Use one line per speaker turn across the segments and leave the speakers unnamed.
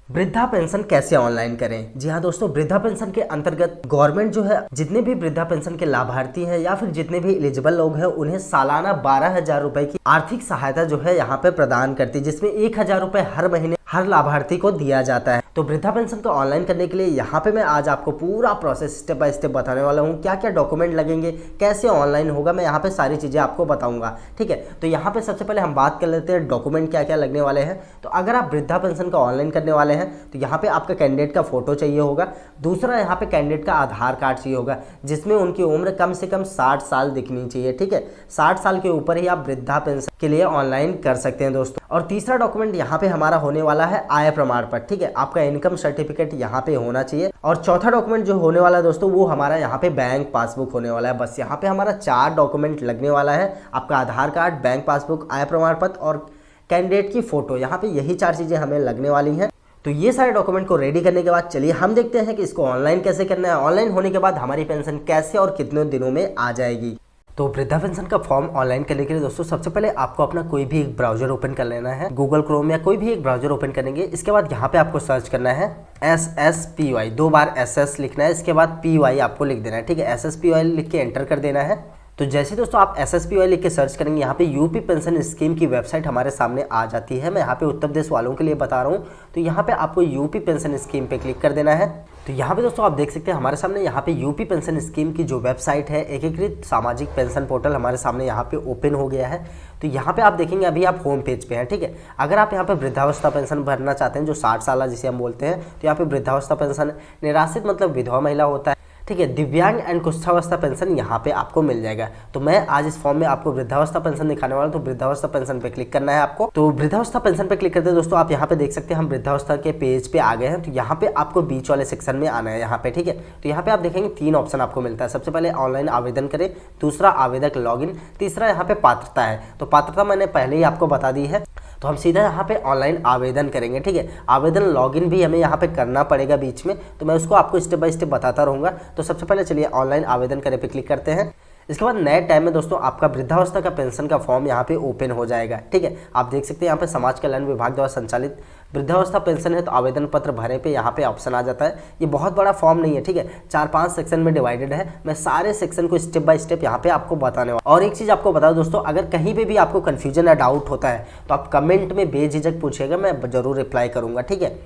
वृद्धा पेंशन कैसे ऑनलाइन करें। जी हाँ दोस्तों, वृद्धा पेंशन के अंतर्गत गवर्नमेंट जो है जितने भी वृद्धा पेंशन के लाभार्थी हैं या फिर जितने भी एलिजिबल लोग हैं उन्हें सालाना 12,000 रुपए की आर्थिक सहायता जो है यहाँ पे प्रदान करती है, जिसमें 1,000 रुपए हर महीने हर लाभार्थी को दिया जाता है। तो वृद्धा पेंशन को ऑनलाइन करने के लिए यहाँ पे मैं आज आपको पूरा प्रोसेस स्टेप बाय स्टेप बताने वाला हूँ। क्या क्या डॉक्यूमेंट लगेंगे, कैसे ऑनलाइन होगा, मैं यहाँ पे सारी चीज़ें आपको बताऊंगा। ठीक है, तो यहाँ पे सबसे पहले हम बात कर लेते हैं डॉक्यूमेंट क्या क्या लगने वाले हैं। तो अगर आप वृद्धा पेंशन का ऑनलाइन करने वाले हैं तो यहाँ पे आपका कैंडिडेट का फोटो चाहिए होगा। दूसरा यहाँ पे कैंडिडेट का आधार कार्ड चाहिए होगा जिसमें उनकी उम्र कम से कम 60 साल दिखनी चाहिए। ठीक है, 60 साल के ऊपर ही आप वृद्धा पेंशन के लिए ऑनलाइन कर सकते हैं दोस्तों। और तीसरा डॉक्यूमेंट यहाँ पे हमारा होने वाला है आय प्रमाण पत्र। ठीक है, आपका इनकम सर्टिफिकेट यहाँ पे होना चाहिए। और चौथा डॉक्यूमेंट जो होने वाला है दोस्तों वो हमारा यहाँ पे बैंक पासबुक होने वाला है। बस यहाँ पे हमारा 4 डॉक्यूमेंट लगने वाला है, आपका आधार कार्ड, बैंक पासबुक, आय प्रमाण पत्र और कैंडिडेट की फोटो। यहाँ पे यही 4 चीजें हमें लगने वाली हैं। तो ये सारे डॉक्यूमेंट को रेडी करने के बाद चलिए हम देखते हैं कि इसको ऑनलाइन कैसे करना है। ऑनलाइन होने के बाद हमारी पेंशन कैसे और कितने दिनों में आ जाएगी। तो वृद्धा पेंशन का फॉर्म ऑनलाइन करने के लिए दोस्तों सबसे पहले आपको अपना कोई भी एक ब्राउजर ओपन कर लेना है, गूगल क्रोम या कोई भी एक ब्राउजर ओपन करेंगे। इसके बाद यहाँ पे आपको सर्च करना है SSPY, 2 बार SS लिखना है, इसके बाद PY आपको लिख देना है। ठीक है, SSPY लिख के एंटर कर देना है। तो जैसे दोस्तों आप SSPY लिख के सर्च करेंगे यहाँ पे यूपी पेंशन स्कीम की वेबसाइट हमारे सामने आ जाती है। मैं यहाँ पे उत्तर प्रदेश वालों के लिए बता रहा हूँ। तो यहाँ पे आपको यूपी पेंशन स्कीम पे क्लिक कर देना है। तो यहाँ पे दोस्तों आप देख सकते हैं हमारे सामने यहाँ पे यूपी पेंशन स्कीम की जो वेबसाइट है, एकीकृत सामाजिक पेंशन पोर्टल हमारे सामने यहाँ पे ओपन हो गया है। तो यहाँ पे आप देखेंगे अभी आप होम पेज पे हैं। ठीक है, अगर आप यहाँ पे वृद्धावस्था पेंशन भरना चाहते हैं जो 60 साल जिसे हम बोलते हैं, तो यहाँ पे वृद्धावस्था पेंशन, निराश्रित मतलब विधवा महिला होता है। ठीक है, दिव्यांग एंड कुष्ठावस्था पेंशन यहाँ पे आपको मिल जाएगा। तो मैं आज इस फॉर्म में आपको वृद्धावस्था पेंशन दिखाने वाला हूँ। तो वृद्धावस्था पेंशन पे क्लिक करना है आपको। तो वृद्धावस्था पेंशन पे क्लिक करते हैं दोस्तों आप यहाँ पे देख सकते हैं हम वृद्धावस्था के पेज पे आ गए हैं। तो यहाँ पे आपको बीच वाले सेक्शन में आना है यहाँ पे। ठीक है, तो यहाँ पे आप देखेंगे 3 ऑप्शन आपको मिलता है। सबसे पहले ऑनलाइन आवेदन करें, दूसरा आवेदक लॉगिन, तीसरा यहाँ पे पात्रता है। तो पात्रता मैंने पहले ही आपको बता दी है, तो हम सीधा यहाँ पे ऑनलाइन आवेदन करेंगे। ठीक है, आवेदन लॉगिन भी हमें यहाँ पे करना पड़ेगा बीच में, तो मैं उसको आपको स्टेप बाय स्टेप बताता रहूँगा। तो सबसे पहले चलिए ऑनलाइन आवेदन करने पे क्लिक करते हैं। इसके बाद नए टाइम में दोस्तों आपका वृद्धावस्था का पेंशन का फॉर्म यहाँ पे ओपन हो जाएगा। ठीक है, आप देख सकते हैं यहाँ पे समाज कल्याण विभाग द्वारा संचालित वृद्धावस्था पेंशन है। तो आवेदन पत्र भरे पे यहाँ पे ऑप्शन आ जाता है। ये बहुत बड़ा फॉर्म नहीं है। ठीक है, 4-5 सेक्शन में डिवाइडेड है। मैं सारे सेक्शन को स्टेप बाय स्टेप यहाँ पे आपको बताने वाला। और एक चीज़ आपको बता दूं दोस्तों, अगर कहीं पे भी आपको कन्फ्यूजन या डाउट होता है तो आप कमेंट में बेझिझक पूछिएगा, मैं जरूर रिप्लाई करूँगा। ठीक है,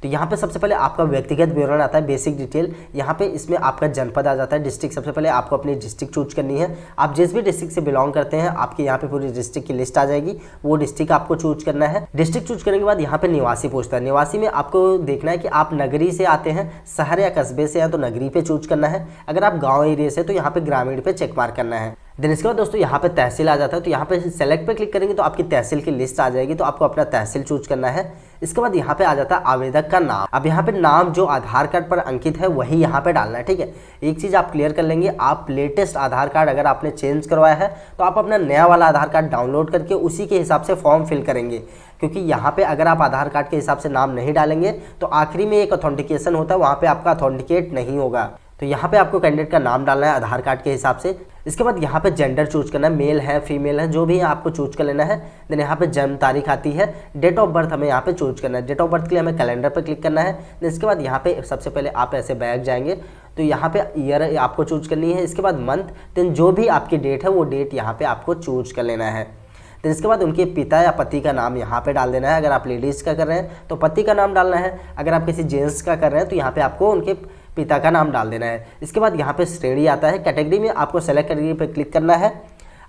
तो यहाँ पे सबसे पहले आपका व्यक्तिगत विवरण आता है, बेसिक डिटेल। यहाँ पे इसमें आपका जनपद आ जाता है, डिस्ट्रिक्ट। सबसे पहले आपको अपनी डिस्ट्रिक्ट चूज करनी है। आप जिस भी डिस्ट्रिक्ट से बिलोंग करते हैं आपके यहाँ पे पूरी डिस्ट्रिक्ट की लिस्ट आ जाएगी, वो डिस्ट्रिक्ट आपको चूज करना है। डिस्ट्रिक्ट चूज करने के बाद यहाँ पे निवासी पूछता है। निवासी में आपको देखना है कि आप नगरी से आते हैं, शहर या कस्बे से हैं तो नगरी पे चूज करना है। अगर आप गाँव एरिया से तो यहाँ पे ग्रामीण पे चेक मार्क करना है। देन इसके बाद दोस्तों यहाँ पे तहसील आ जाता है। तो यहाँ पे सेलेक्ट पे क्लिक करेंगे तो आपकी तहसील की लिस्ट आ जाएगी, तो आपको अपना तहसील चूज करना है। इसके बाद यहाँ पे आ जाता है आवेदक का नाम। अब यहाँ पे नाम जो आधार कार्ड पर अंकित है वही यहाँ पे डालना है। ठीक है, एक चीज़ आप क्लियर कर लेंगे, आप लेटेस्ट आधार कार्ड अगर आपने चेंज करवाया है तो आप अपना नया वाला आधार कार्ड डाउनलोड करके उसी के हिसाब से फॉर्म फिल करेंगे। क्योंकि यहाँ पे अगर आप आधार कार्ड के हिसाब से नाम नहीं डालेंगे तो आखिरी में एक ऑथेंटिकेशन होता है, वहाँ पे आपका ऑथेंटिकेट नहीं होगा। तो यहाँ पे आपको कैंडिडेट का नाम डालना है आधार कार्ड के हिसाब से। इसके बाद यहाँ पे जेंडर चूज करना है, मेल है फीमेल है जो भी है आपको चूज कर लेना है। देन यहाँ पे जन्म तारीख आती है, डेट ऑफ बर्थ हमें यहाँ पे चूज करना है। डेट ऑफ बर्थ के लिए हमें कैलेंडर पे क्लिक करना है। देन इसके बाद यहाँ पे सबसे पहले आप ऐसे बैक जाएंगे तो यहाँ पे ईयर आपको चूज करनी है। इसके बाद मंथ, देन जो भी आपकी डेट है वो डेट यहाँ पे आपको चूज कर लेना है। तो इसके बाद उनके पिता या पति का नाम यहाँ पे डाल देना है। अगर आप लेडीज़ का कर रहे हैं तो पति का नाम डालना है, अगर आप किसी जेंट्स का कर रहे हैं तो यहाँ पे आपको उनके पिता का नाम डाल देना है। इसके बाद यहाँ पे श्रेणी आता है, कैटेगरी में आपको सेलेक्ट कैटेगरी पे क्लिक करना है।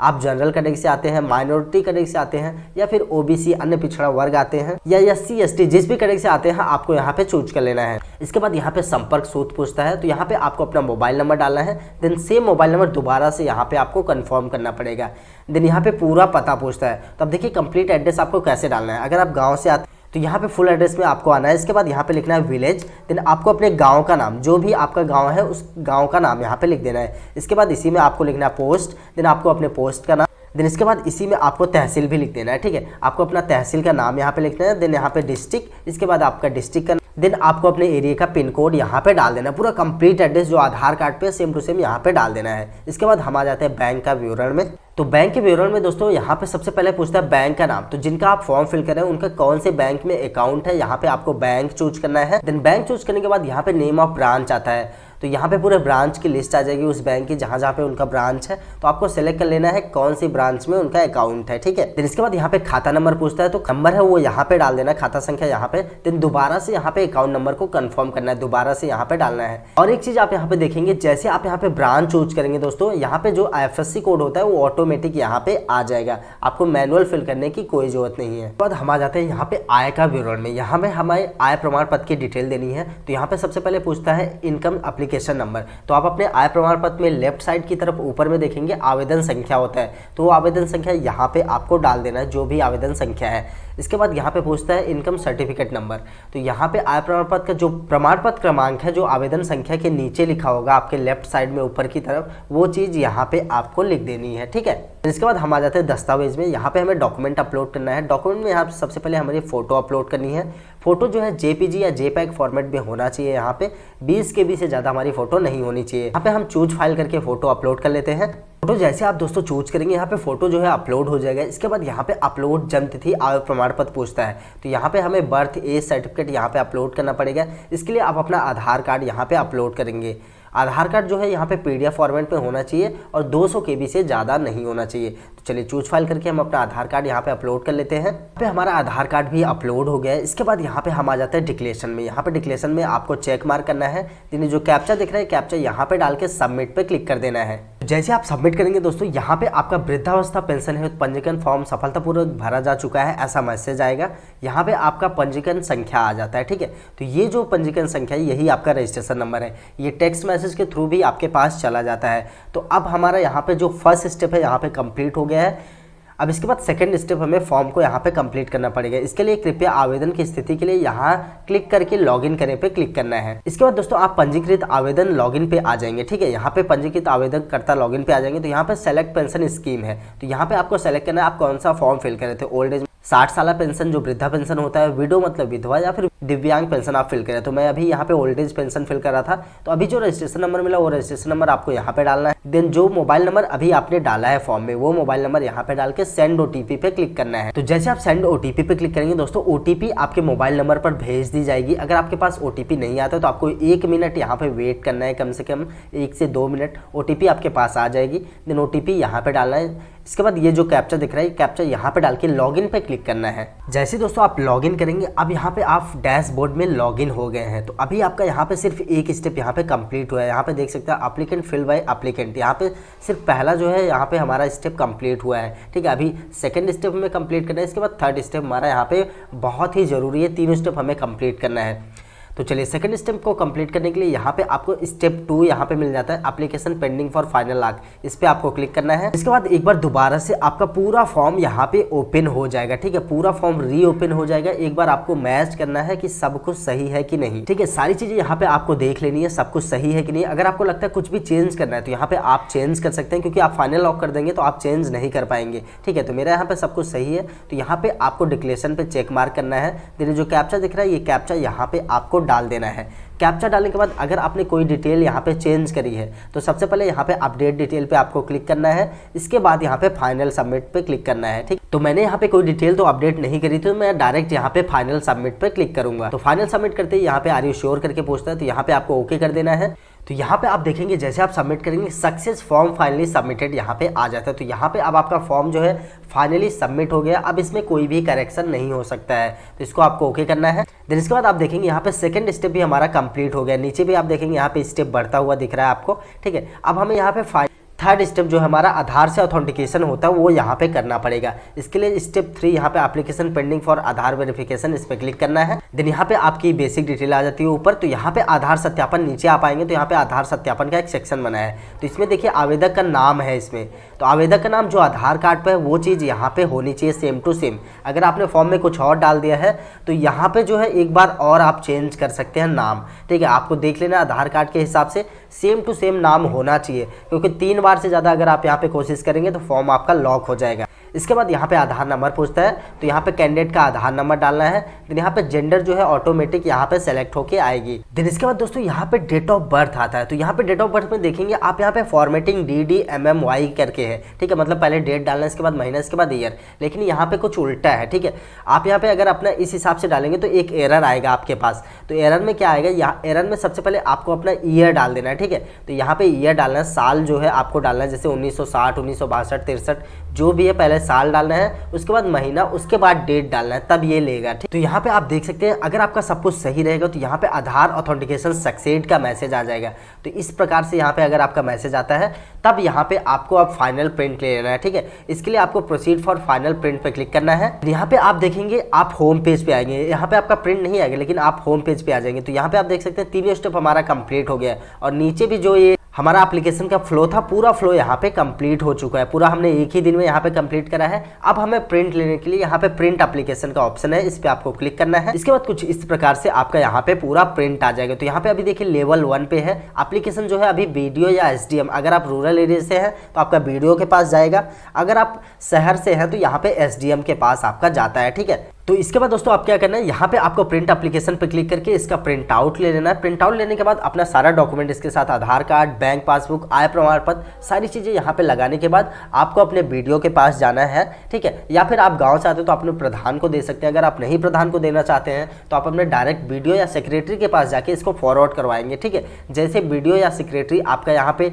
आप जनरल कैटेगरी से आते हैं, माइनॉरिटी कैटेगरी से आते हैं या फिर ओबीसी अन्य पिछड़ा वर्ग आते हैं या SC ST जिस भी कैटेगरी से आते हैं आपको यहाँ पे चूज कर लेना है। इसके बाद यहाँ पे संपर्क सूत्र पूछता है, तो यहाँ पे आपको अपना मोबाइल नंबर डालना है। देन सेम मोबाइल नंबर दोबारा से यहाँ पे आपको कंफर्म करना पड़ेगा। देन यहाँ पे पूरा पता पूछता है, तो अब देखिए कंप्लीट एड्रेस आपको कैसे डालना है। अगर आप गाँव से आते तो यहाँ पे फुल एड्रेस में आपको आना है। इसके बाद यहाँ पे लिखना है विलेज। देन आपको अपने गांव का नाम, जो भी आपका गांव है उस गांव का नाम यहाँ पे लिख देना है। इसके बाद इसी में आपको लिखना है पोस्ट। देन आपको अपने पोस्ट का नाम, देन इसके बाद इसी में आपको तहसील भी लिख देना है। ठीक है, आपको अपना तहसील का नाम यहाँ पे लिखना है। देन यहाँ पे डिस्ट्रिक्ट, इसके बाद आपका डिस्ट्रिक्ट का, देन आपको अपने एरिया का पिन कोड यहाँ पे डाल देना है। पूरा कंप्लीट एड्रेस जो आधार कार्ड पे सेम टू सेम यहाँ पे डाल देना है। इसके बाद हम आ जाते हैं बैंक का विवरण में। तो बैंक के विवरण में दोस्तों यहाँ पे सबसे पहले पूछता है बैंक का नाम। तो जिनका आप फॉर्म फिल कर रहे हैं उनका कौन से बैंक में अकाउंट है, यहाँ पे आपको बैंक चूज करना है। देन बैंक चूज करने के बाद यहाँ पे नेम ऑफ ब्रांच आता है, तो यहाँ पे पूरे ब्रांच की लिस्ट आ जाएगी उस बैंक की जहाँ जहाँ पे उनका ब्रांच है। तो आपको सेलेक्ट कर लेना है कौन सी ब्रांच में उनका अकाउंट है, ठीक है। देन इसके बाद यहाँ पे खाता नंबर पूछता है, तो नंबर है वो यहाँ पे डाल देना, खाता संख्या यहाँ पे। देन दोबारा से यहाँ पे अकाउंट नंबर को कंफर्म करना है, दोबारा से यहाँ पे डालना है। और एक चीज आप यहाँ पे देखेंगे, जैसे आप यहाँ पे ब्रांच चूज करेंगे दोस्तों, यहाँ पे जो IFSC कोड होता है वो ऑटोमेटिक यहाँ पे आ जाएगा, आपको मैनुअल फिल करने की कोई जरूरत नहीं है। बाद हम आ जाते हैं यहाँ पे आय का विवरण में। यहाँ पे हमें आय प्रमाण पत्र की डिटेल देनी है। तो यहाँ पे सबसे पहले पूछता है इनकम एप्लीकेशन नंबर। तो आप अपने आय प्रमाण पत्र में लेफ्ट साइड की तरफ ऊपर में देखेंगे आवेदन संख्या होता है, तो वो आवेदन संख्या यहाँ पे आपको डाल देना है, जो भी आवेदन संख्या है। इसके बाद यहाँ पे पूछता है इनकम सर्टिफिकेट नंबर। तो यहाँ पे आय प्रमाण पत्र का जो प्रमाण पत्र क्रमांक है, जो आवेदन संख्या के नीचे लिखा होगा आपके लेफ्ट साइड में ऊपर की तरफ, वो चीज़ यहाँ पे आपको लिख देनी है, ठीक है। इसके बाद हम आ जाते हैं दस्तावेज में। यहाँ पे हमें डॉक्यूमेंट अपलोड करना है। डॉक्यूमेंट में यहाँ सबसे पहले हमारी फोटो अपलोड करनी है। फोटो जो है JPG या JPEG फॉर्मेट में होना चाहिए। यहाँ पे 20 KB से ज़्यादा हमारी फोटो नहीं होनी चाहिए। यहाँ पे हम चूज फाइल करके फोटो अपलोड कर लेते हैं। फोटो जैसे आप दोस्तों चूज करेंगे, यहाँ पे फोटो जो है अपलोड हो जाएगा। इसके बाद यहाँ पे अपलोड जन्म तिथि आय प्रमाण पत्र पूछता है, तो यहाँ पे हमें बर्थ एज सर्टिफिकेट यहाँ पे अपलोड करना पड़ेगा। इसके लिए आप अपना आधार कार्ड यहाँ पे अपलोड करेंगे। आधार कार्ड जो है यहाँ पे PDF फॉर्मेट में होना चाहिए और 200 KB से ज़्यादा नहीं होना चाहिए। तो चलिए चूज फाइल करके हम अपना आधार कार्ड यहाँ पे अपलोड कर लेते हैं। यहाँ पे हमारा आधार कार्ड भी अपलोड हो गया है। इसके बाद यहाँ पे हम आ जाते हैं डिक्लेरेशन में। यहाँ पे डिक्लेरेशन में आपको चेक मार्क करना है, यानी जो कैप्चा दिख रहा है कैप्चा यहाँ पे डाल के सबमिट पे क्लिक कर देना है। जैसे आप सबमिट करेंगे दोस्तों, यहाँ पे आपका वृद्धावस्था पेंशन हेतु पंजीकरण फॉर्म सफलतापूर्वक भरा जा चुका है ऐसा मैसेज आएगा। यहाँ पे आपका पंजीकरण संख्या आ जाता है, ठीक है। तो ये जो पंजीकरण संख्या है यही आपका रजिस्ट्रेशन नंबर है। ये टेक्स्ट मैसेज के थ्रू भी आपके पास चला जाता है। तो अब हमारा यहाँ पे जो फर्स्ट स्टेप है यहाँ पे कंप्लीट हो गया है। अब इसके बाद सेकंड स्टेप हमें फॉर्म को यहाँ पे कंप्लीट करना पड़ेगा। इसके लिए कृपया आवेदन की स्थिति के लिए यहाँ क्लिक करके लॉगिन करें पे क्लिक करना है। इसके बाद दोस्तों आप पंजीकृत आवेदन लॉगिन पे आ जाएंगे, ठीक है। यहाँ पे पंजीकृत आवेदन करता लॉगिन पे आ जाएंगे। तो यहाँ पे सेलेक्ट पेंशन स्कीम है, तो यहाँ पे आपको सेलेक्ट करना है आप कौन सा फॉर्म फिल कर रहे थे। ओल्ड एज 60 साल पेंशन जो वृद्धा पेंशन होता है, विडो मतलब विधवा, या फिर दिव्यांग पेंशन आप फिल करें। तो मैं अभी यहाँ पे ओल्ड एज पेंशन फिल कर रहा था। तो अभी जो रजिस्ट्रेशन नंबर मिला वो रजिस्ट्रेशन नंबर आपको यहाँ पे डालना है। देन जो मोबाइल नंबर अभी आपने डाला है फॉर्म में, वो मोबाइल नंबर यहाँ पे डाल के सेंड OTP पे क्लिक करना है। तो जैसे आप सेंड OTP पे क्लिक करेंगे दोस्तों, OTP आपके मोबाइल नंबर पर भेज दी जाएगी। अगर आपके पास OTP नहीं आता तो आपको 1 मिनट यहाँ पे वेट करना है, कम से कम 1 से 2 मिनट। OTP आपके पास आ जाएगी। देन OTP यहाँ पे डालना है। इसके बाद ये जो कैप्चा दिख रहा है, कैप्चा यहाँ पे डाल के लॉगिन पे क्लिक करना है। जैसे दोस्तों आप लॉगिन करेंगे, अब यहाँ पे आप डैशबोर्ड में लॉगिन हो गए हैं। तो अभी आपका यहाँ पे सिर्फ एक स्टेप यहाँ पे कंप्लीट हुआ है। यहाँ पे देख सकते हैं एप्लीकेंट फिल बाय एप्लीकेंट, यहाँ पे सिर्फ पहला जो है यहाँ पे हमारा स्टेप कंप्लीट हुआ है, ठीक है। अभी सेकंड स्टेप हमें कंप्लीट करना है। इसके बाद थर्ड स्टेप हमारा यहाँ पे बहुत ही जरूरी है, 3 स्टेप हमें कंप्लीट करना है। तो चलिए सेकंड स्टेप को कंप्लीट करने के लिए यहाँ पे आपको स्टेप 2 यहाँ पे मिल जाता है, application pending for final lock. इस पे आपको क्लिक करना है। इसके बाद एक बार दोबारा से आपका पूरा फॉर्म यहाँ पे ओपन हो जाएगा, ठीक है। पूरा फॉर्म रीओपन हो जाएगा। एक बार आपको मैच करना है कि सब कुछ सही है कि नहीं, ठीक है। सारी चीजें यहाँ पे आपको देख लेनी है, सब कुछ सही है कि नहीं। अगर आपको लगता है कुछ भी चेंज करना है तो यहाँ पे आप चेंज कर सकते हैं, क्योंकि आप फाइनल लॉक कर देंगे तो आप चेंज नहीं कर पाएंगे, ठीक है। तो मेरा यहाँ पे सब कुछ सही है। तो यहाँ पे आपको डिक्लेरेशन पे चेक मार्क करना है। फिर जो कैप्चा दिख रहा है, ये कैप्चा यहाँ पे आपको डाल देना है। कैप्चा डालने के बाद अगर आपने कोई डिटेल यहाँ पे चेंज करी है तो सबसे पहले यहाँ पे अपडेट डिटेल पे आपको क्लिक करना है। इसके बाद यहाँ पे फाइनल सबमिट पे क्लिक करना है, ठीक। तो मैंने यहाँ पे कोई डिटेल तो अपडेट नहीं करी, तो मैं डायरेक्ट यहाँ पे फाइनल सबमिट पे क्लिक करूंगा। तो फाइनल सबमिट करते ही यहाँ पे आर यू श्योर करके पूछता है, तो यहाँ पे आपको ओके कर देना है। तो यहाँ पे आप देखेंगे जैसे आप सबमिट करेंगे सक्सेस फॉर्म फाइनली सबमिटेड यहाँ पे आ जाता है। तो यहाँ पे अब आपका फॉर्म जो है फाइनली सबमिट हो गया। अब इसमें कोई भी करेक्शन नहीं हो सकता है, तो इसको आपको ओके करना है। देन इसके बाद आप देखेंगे यहाँ पे सेकंड स्टेप भी हमारा कंप्लीट हो गया। नीचे भी आप देखेंगे यहाँ पे स्टेप बढ़ता हुआ दिख रहा है आपको, ठीक है। अब हमें यहाँ पे थर्ड स्टेप जो हमारा आधार से ऑथेंटिकेशन होता है वो यहाँ पे करना पड़ेगा। इसके लिए स्टेप 3 यहाँ पे application pending for Aadhaar verification, इस पे क्लिक करना है। देन यहाँ पे आपकी बेसिक डिटेल आ जाती है ऊपर। तो यहाँ पे आधार सत्यापन नीचे आ पाएंगे, तो यहाँ पे आधार सत्यापन का एक सेक्शन बना है। तो इसमें देखिए आवेदक का नाम है इसमें, तो आवेदक का नाम जो आधार कार्ड पे है वो चीज़ यहाँ पे होनी चाहिए सेम टू सेम। अगर आपने फॉर्म में कुछ और डाल दिया है तो यहाँ पे जो है एक बार और आप चेंज कर सकते हैं नाम, ठीक है। आपको देख लेना आधार कार्ड के हिसाब से सेम टू सेम नाम होना चाहिए, क्योंकि 3 बार से ज़्यादा अगर आप यहाँ पे कोशिश करेंगे तो फॉर्म आपका लॉक हो जाएगा। इसके बाद यहाँ पे आधार नंबर पूछता है, तो यहाँ पे कैंडिडेट का आधार नंबर डालना है। देन यहाँ पे जेंडर जो है ऑटोमेटिक यहाँ पे सेलेक्ट होके आएगी। देन इसके बाद दोस्तों यहाँ पे डेट ऑफ बर्थ आता है, तो यहाँ पे डेट ऑफ बर्थ में देखेंगे आप यहाँ पे फॉर्मेटिंग DDMMY करके है, ठीक है, मतलब पहले डेट डालना है, इसके बाद महीना, इसके बाद ईयर, लेकिन यहाँ पे कुछ उल्टा है, ठीक है। आप यहाँ पे अगर अपना इस हिसाब से डालेंगे तो एक एरर आएगा आपके पास। तो एरर में क्या आएगा, यहाँ एरर में सबसे पहले आपको अपना ईयर डाल देना है, ठीक है। तो यहाँ पे ईयर डालना है, साल जो है आपको डालना है, जैसे 1960, 1962, 63 जो भी है, पहले साल डालना है, उसके बाद महीना, उसके बाद डेट डालना है, तब ये लेगा, ठीक। तो यहाँ पे आप देख सकते हैं अगर आपका सब कुछ सही रहेगा तो यहाँ पे आधार ऑथेंटिकेशन सक्सेड का मैसेज आ जाएगा। तो इस प्रकार से यहाँ पे अगर आपका मैसेज आता है तब यहाँ पे आपको अब फाइनल प्रिंट ले लेना है, ठीक है। इसके लिए आपको प्रोसीड फॉर फाइनल प्रिंट पे क्लिक करना है। यहाँ पे आप देखेंगे आप होम पेज पे आएंगे, यहाँ पे आपका प्रिंट नहीं आएगा लेकिन आप होम पेज पे आ जाएंगे। तो यहाँ पे आप देख सकते हैं 3 स्टेप हमारा कंप्लीट हो गया है और नीचे भी जो ये हमारा एप्लीकेशन का फ्लो था, पूरा फ्लो यहाँ पे कंप्लीट हो चुका है, पूरा हमने एक ही दिन में यहाँ पे कंप्लीट करा है। अब हमें प्रिंट लेने के लिए यहाँ पे प्रिंट एप्लीकेशन का ऑप्शन है, इस पे आपको क्लिक करना है। इसके बाद कुछ इस प्रकार से आपका यहाँ पे पूरा प्रिंट आ जाएगा। तो यहाँ पे अभी देखिए लेवल 1 पे है एप्लीकेशन जो है अभी वीडियो या SDM। अगर आप रूरल एरिया से हैं तो आपका वीडियो के पास जाएगा, अगर आप शहर से हैं तो यहाँ पे SDM के पास आपका जाता है, ठीक है। तो इसके बाद दोस्तों आप क्या करना है, यहाँ पे आपको प्रिंट एप्लीकेशन पे क्लिक करके इसका प्रिंट आउट ले लेना है। प्रिंट आउट लेने के बाद अपना सारा डॉक्यूमेंट इसके साथ आधार कार्ड, बैंक पासबुक, आय प्रमाण पत्र, सारी चीज़ें यहाँ पे लगाने के बाद आपको अपने वीडियो के पास जाना है, ठीक है। या फिर आप गाँव से आते हो तो अपने प्रधान को दे सकते हैं। अगर आप नहीं प्रधान को देना चाहते हैं तो आप अपने डायरेक्ट वीडियो या सेक्रेटरी के पास जाके इसको फॉरवर्ड करवाएंगे, ठीक है। जैसे वीडियो या सेक्रेटरी आपका यहाँ पे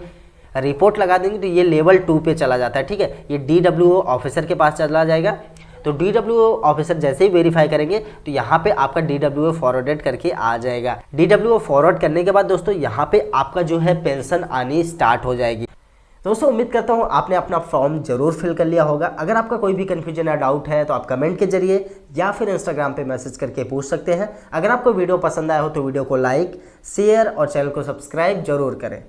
रिपोर्ट लगा देंगे तो ये लेवल 2 पे चला जाता है, ठीक है। ये DWO ऑफिसर के पास चला जाएगा। तो DWO ऑफिसर जैसे ही वेरीफाई करेंगे तो यहाँ पे आपका DWO फॉरवर्डेड करके आ जाएगा। DWO फॉरवर्ड करने के बाद दोस्तों यहाँ पे आपका जो है पेंशन आनी स्टार्ट हो जाएगी। दोस्तों उम्मीद करता हूँ आपने अपना फॉर्म जरूर फिल कर लिया होगा। अगर आपका कोई भी कन्फ्यूजन या डाउट है तो आप कमेंट के जरिए या फिर इंस्टाग्राम पे मैसेज करके पूछ सकते हैं। अगर आपको वीडियो पसंद आया हो तो वीडियो को लाइक, शेयर और चैनल को सब्सक्राइब जरूर करें।